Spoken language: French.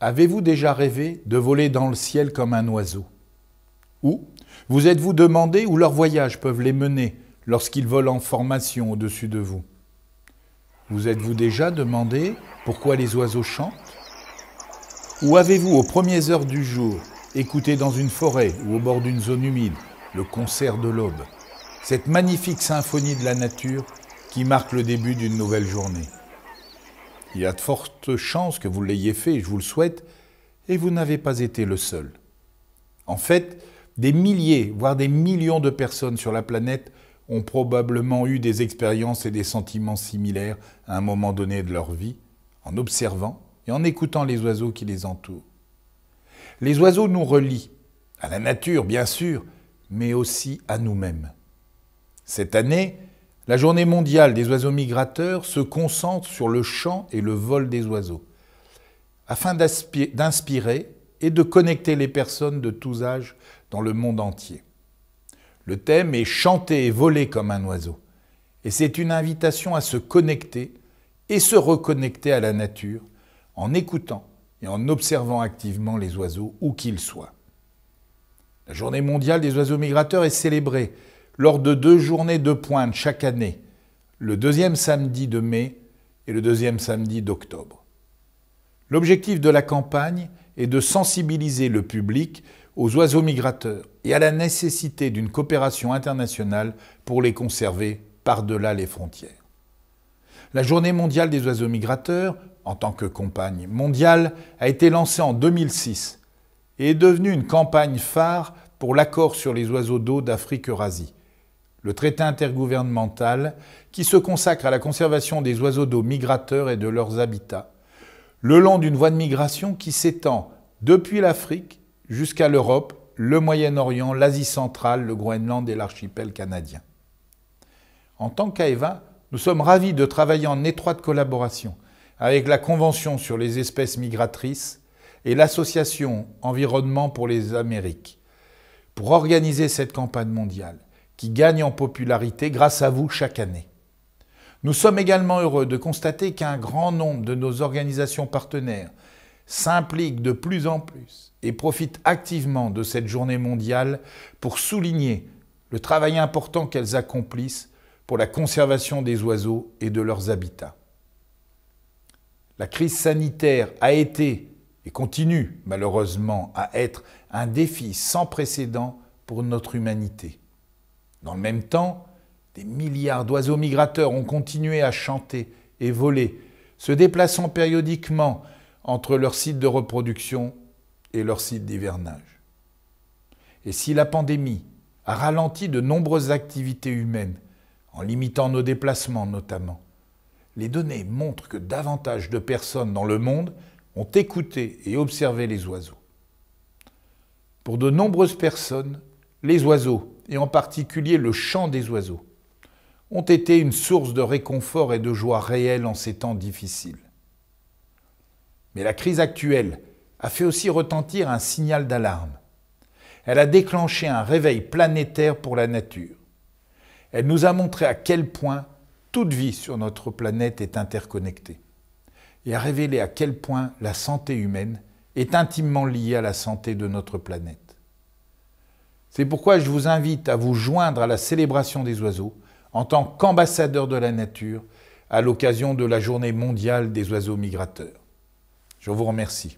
Avez-vous déjà rêvé de voler dans le ciel comme un oiseau? Ou vous êtes-vous demandé où leurs voyages peuvent les mener lorsqu'ils volent en formation au-dessus de vous? Vous êtes-vous déjà demandé pourquoi les oiseaux chantent? Ou avez-vous, aux premières heures du jour, écouté dans une forêt ou au bord d'une zone humide le concert de l'aube, cette magnifique symphonie de la nature qui marque le début d'une nouvelle journée? Il y a de fortes chances que vous l'ayez fait, je vous le souhaite, et vous n'avez pas été le seul. En fait, des milliers, voire des millions de personnes sur la planète ont probablement eu des expériences et des sentiments similaires à un moment donné de leur vie, en observant et en écoutant les oiseaux qui les entourent. Les oiseaux nous relient, à la nature bien sûr, mais aussi à nous-mêmes. Cette année, la Journée mondiale des oiseaux migrateurs se concentre sur le chant et le vol des oiseaux, afin d'inspirer et de connecter les personnes de tous âges dans le monde entier. Le thème est « Chanter et voler comme un oiseau ». Et c'est une invitation à se connecter et se reconnecter à la nature en écoutant et en observant activement les oiseaux où qu'ils soient. La Journée mondiale des oiseaux migrateurs est célébrée lors de 2 journées de pointe chaque année, le 2e samedi de mai et le 2e samedi d'octobre. L'objectif de la campagne est de sensibiliser le public aux oiseaux migrateurs et à la nécessité d'une coopération internationale pour les conserver par-delà les frontières. La Journée mondiale des oiseaux migrateurs, en tant que campagne mondiale, a été lancée en 2006 et est devenue une campagne phare pour l'accord sur les oiseaux d'eau d'Afrique-Eurasie, le traité intergouvernemental qui se consacre à la conservation des oiseaux d'eau migrateurs et de leurs habitats, le long d'une voie de migration qui s'étend depuis l'Afrique jusqu'à l'Europe, le Moyen-Orient, l'Asie centrale, le Groenland et l'archipel canadien. En tant qu'AEVA, nous sommes ravis de travailler en étroite collaboration avec la Convention sur les espèces migratrices et l'Association Environnement pour les Amériques pour organiser cette campagne mondiale qui gagne en popularité grâce à vous chaque année. Nous sommes également heureux de constater qu'un grand nombre de nos organisations partenaires s'impliquent de plus en plus et profitent activement de cette journée mondiale pour souligner le travail important qu'elles accomplissent pour la conservation des oiseaux et de leurs habitats. La crise sanitaire a été et continue malheureusement à être un défi sans précédent pour notre humanité. Dans le même temps, des milliards d'oiseaux migrateurs ont continué à chanter et voler, se déplaçant périodiquement entre leurs sites de reproduction et leurs sites d'hivernage. Et si la pandémie a ralenti de nombreuses activités humaines, en limitant nos déplacements notamment, les données montrent que davantage de personnes dans le monde ont écouté et observé les oiseaux. Pour de nombreuses personnes, les oiseaux, et en particulier le chant des oiseaux, ont été une source de réconfort et de joie réelle en ces temps difficiles. Mais la crise actuelle a fait aussi retentir un signal d'alarme. Elle a déclenché un réveil planétaire pour la nature. Elle nous a montré à quel point toute vie sur notre planète est interconnectée et a révélé à quel point la santé humaine est intimement liée à la santé de notre planète. C'est pourquoi je vous invite à vous joindre à la célébration des oiseaux en tant qu'ambassadeur de la nature à l'occasion de la Journée mondiale des oiseaux migrateurs. Je vous remercie.